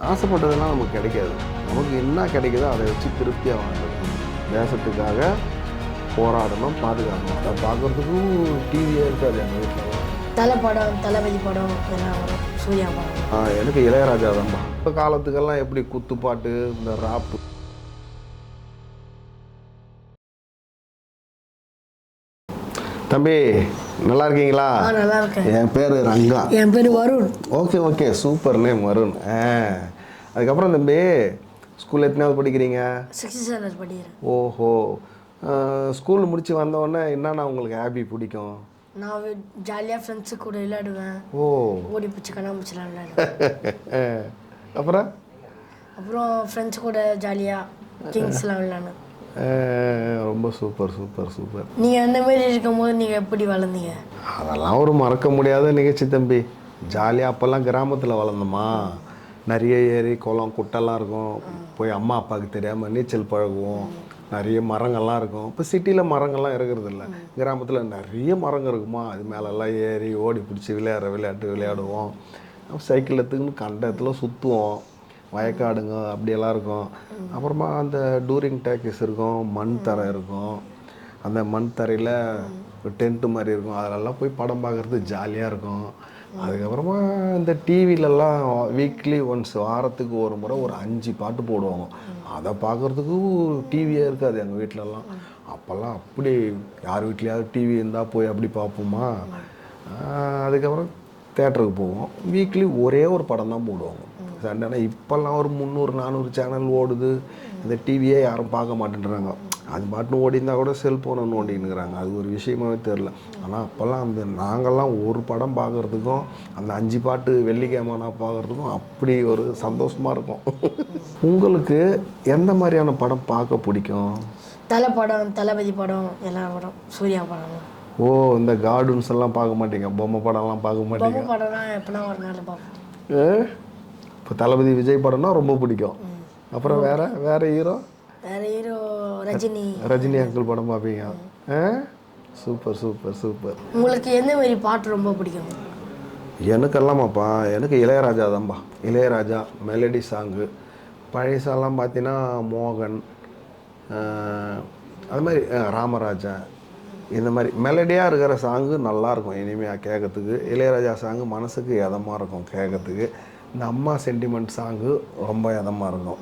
ஆசைப்பட்டதெல்லாம் நமக்கு கிடைக்காது. நமக்கு என்ன கிடைக்குதோ அதை வச்சு திருப்தியாக வாழணும். தேசத்துக்காக போராடணும், பாதுகாக்கணும். அதை பார்க்குறதுக்கும் டிவியே இருக்காது எங்கள் வீட்டில். தலை படம், தளபதி படம் எல்லாம் வரும், சூர்யா படம். எனக்கு இளையராஜா தான்ப்பா. இப்போ காலத்துக்கெல்லாம் எப்படி குத்துப்பாட்டு, இந்த ராப்பு. தம்பி நல்லா இருக்கீங்களா? நல்லா இருக்கேன். என் பேர் ரங்கா. என் பேர் Varun. Okay super name Varun. அதுக்கப்புறம் தம்பி ஸ்கூலில் எத்தனாவது படிக்கிறீங்க? 6th standard படிக்கிறேன். ஓஹோ, ஸ்கூல் முடித்து வந்தோடனே என்னென்ன உங்களுக்கு ஹாபி பிடிக்கும்? நான் ஜாலியாக ஃப்ரெண்ட்ஸு கூட விளையாடுவேன். ஓடி பிடிச்சி கண்ணாமூச்சிலாம் விளையாடுவேன். அப்புறம் ஃப்ரெண்ட்ஸ் கூட ஜாலியாக கிங்ஸ்லாம் விளையாடுவேன். ரொம்ப சூப்பர். நீங்கள் அந்த மாதிரி இருக்கும்போது நீங்கள் எப்படி வளர்ந்தீங்க? அதெல்லாம் ஒரு மறக்க முடியாத நிகழ்ச்சி தம்பி. ஜாலியாக அப்போல்லாம் கிராமத்தில் வளர்ந்தோமா, நிறைய ஏரி குளம் குட்டெல்லாம் இருக்கும். போய் அம்மா அப்பாவுக்கு தெரியாமல் நீச்சல் பழகுவோம். நிறைய மரங்கள்லாம் இருக்கும். இப்போ சிட்டியில் மரங்கள்லாம் இருக்கிறது இல்லை. கிராமத்தில் நிறைய மரங்கள் இருக்குமா, அது மேலெல்லாம் ஏறி ஓடி பிடிச்சி விளையாடுவோம். சைக்கிள் எடுத்துக்கின்னு கண்டத்தில் சுற்றுவோம். வயக்காடுங்க அப்படியெல்லாம் இருக்கும். அப்புறமா அந்த டூரிங் டேக்கஸ் இருக்கும், மண் தரை இருக்கும். அந்த மண் தரையில் டென்ட்டு மாதிரி இருக்கும். அதிலெல்லாம் போய் படம் பார்க்குறது ஜாலியாக இருக்கும். அதுக்கப்புறமா இந்த டிவிலெல்லாம் வீக்லி ஒன்ஸ், வாரத்துக்கு ஒரு முறை ஒரு 5 பாட்டு போடுவாங்க. அதை பார்க்குறதுக்கு டிவியே இருக்காது எங்கள் வீட்டிலலாம். அப்போல்லாம் அப்படி யார் வீட்லையாவது டிவி இருந்தால் போய் அப்படி பார்ப்போமா. அதுக்கப்புறம் தேட்டருக்கு போவோம். வீக்லி ஒரே ஒரு படம் தான் போடுவாங்க சண்டேனா. இப்போல்லாம் ஒரு 300-400 சேனல் ஓடுது. இந்த டிவியே யாரும் பார்க்க மாட்டேன்றாங்க. அது பாட்டுன்னு ஓடிந்தால் கூட செல்ஃபோனை நோண்டின்னுக்கிறாங்க. அது ஒரு விஷயமாவே தெரில. ஆனால் அப்போல்லாம் நாங்கள்லாம் ஒரு படம் பார்க்குறதுக்கும் அந்த 5 பாட்டு வெள்ளிக்கிழமை நான் பார்க்குறதுக்கும் அப்படி ஒரு சந்தோஷமாக இருக்கும். உங்களுக்கு எந்த மாதிரியான படம் பார்க்க பிடிக்கும்? தலை படம், தளபதி படம், எல்லா படம், சூர்யா படம். இந்த கார்டூன்ஸ் எல்லாம் பார்க்க மாட்டீங்க? பொம்மை படம்லாம் பார்க்க மாட்டீங்க? பொம்மை படம்லாம் எப்போனா ஒரு நாள் பார்ப்போம். இப்போ தளபதி விஜய் படம்னா ரொம்ப பிடிக்கும். அப்புறம் வேற ஹீரோ ரஜினி அங்கிள் படம் பார்ப்பீங்க. சூப்பர். உங்களுக்கு எந்த மாதிரி பாட்டு ரொம்ப பிடிக்கும்? எனக்கெல்லாமாப்பா, எனக்கு இளையராஜா தான்ப்பா. Ilaiyaraaja melody song. பழைய சாங்லாம் பார்த்தீங்கன்னா மோகன், அது மாதிரி ராமராஜா, இந்த மாதிரி மெலடியாக இருக்கிற சாங்கு நல்லாயிருக்கும் இனிமையாக கேட்கறதுக்கு. இளையராஜா சாங்கு மனசுக்கு இதமாக இருக்கும் கேட்கறதுக்கு. இந்த அம்மா சென்டிமெண்ட் சாங்கு ரொம்ப இதமாக இருக்கும்.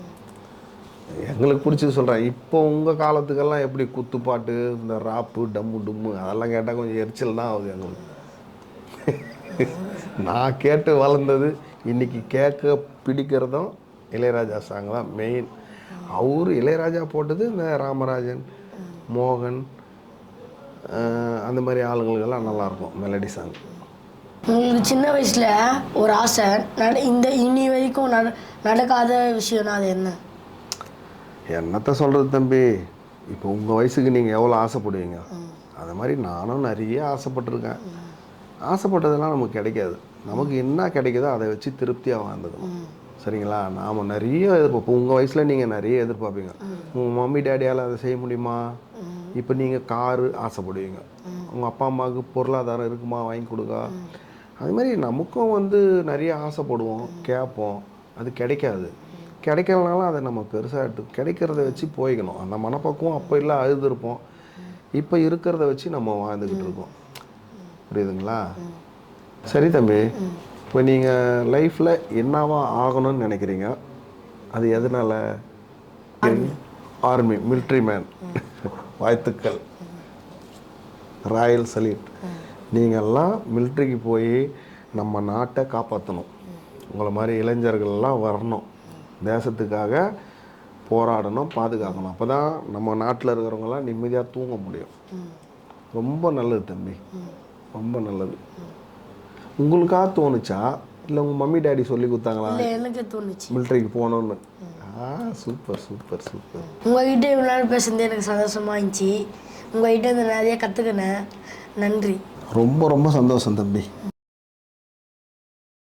எங்களுக்கு பிடிச்சது சொல்கிறேன். இப்போ உங்கள் காலத்துக்கெல்லாம் எப்படி குத்துப்பாட்டு, இந்த ராப்பு, டம்மு டும்மு அதெல்லாம் கேட்டால் கொஞ்சம் எரிச்சல் தான் ஆகுது எங்களுக்கு. நான் கேட்டு வளர்ந்தது, இன்றைக்கி கேட்க பிடிக்கிறதும் இளையராஜா சாங் தான் மெயின். இளையராஜா போட்டது இந்த ராமராஜன், மோகன், அந்த மாதிரி ஆளுங்களுக்கெல்லாம் நல்லாயிருக்கும் மெலடி சாங். உங்களுக்கு சின்ன வயசில் ஒரு ஆசை, இன்னி வரைக்கும் நடக்காத விஷயம்னா அது என்ன? என்னத்த சொல்கிறது தம்பி, இப்போ உங்கள் வயசுக்கு நீங்கள் எவ்வளோ ஆசைப்படுவீங்க, அது மாதிரி நானும் நிறைய ஆசைப்பட்டிருக்கேன். ஆசைப்பட்டதெல்லாம் நமக்கு கிடைக்காது. நமக்கு என்ன கிடைக்குதோ அதை வச்சு திருப்தியாக வாழ்ந்துக்கணும். சரிங்களா? நாம் நிறைய எதிர்பார்ப்போம். உங்கள் வயசில் நீங்கள் நிறைய எதிர்பார்ப்பீங்க. உங்கள் மம்மி டேடியால் அதை செய்ய முடியுமா? இப்போ நீங்கள் காரு ஆசைப்படுவீங்க. உங்கள் அப்பா அம்மாவுக்கு பொருளாதாரம் இருக்குமா, வாங்கி கொடுக்க. அது மாதிரி நமக்கும் நிறைய ஆசைப்படுவோம், கேட்போம். அது கிடைக்கலனாலும் அதை நம்ம பெருசாக கிடைக்கிறத வச்சு போய்க்கணும். அந்த மனப்பக்குவம் அப்போ இல்லை, அழுதுருப்போம். இப்போ இருக்கிறத வச்சு நம்ம வாழ்ந்துக்கிட்டு இருக்கோம். புரியுதுங்களா? சரி தம்பி, இப்போ நீங்கள் லைஃப்பில் என்னவா ஆகணும்னு நினைக்கிறீங்க? அது எதனால்? Army, military man. வாழ்த்துக்கள், ராயல் சல்யூட். நீங்கள்லாம் மிலிட்ரிக்கு போய் நம்ம நாட்டை காப்பாற்றணும். உங்களை மாதிரி இளைஞர்கள்லாம் வரணும், தேசத்துக்காக போராடணும், பாதுகாக்கணும். அப்போ தான் நம்ம நாட்டில் இருக்கிறவங்களாம் நிம்மதியாக தூங்க முடியும். ரொம்ப நல்லது தம்பி, ரொம்ப நல்லது. உங்களுக்காக தோணுச்சா இல்லை உங்கள் மம்மி டேடி சொல்லி கொடுத்தாங்களா? எனக்கு தோணுச்சு மிலிட்ரிக்கு போகணுன்னு. சூப்பர். உங்கள்கிட்ட இவ்வளோ நாள் பேசுறது எனக்கு சந்தோஷமாக இருந்துச்சு. உங்கள்கிட்ட நிறைய கற்றுக்கினேன். நன்றி. ரொம்ப சந்தோஷம் தம்பி.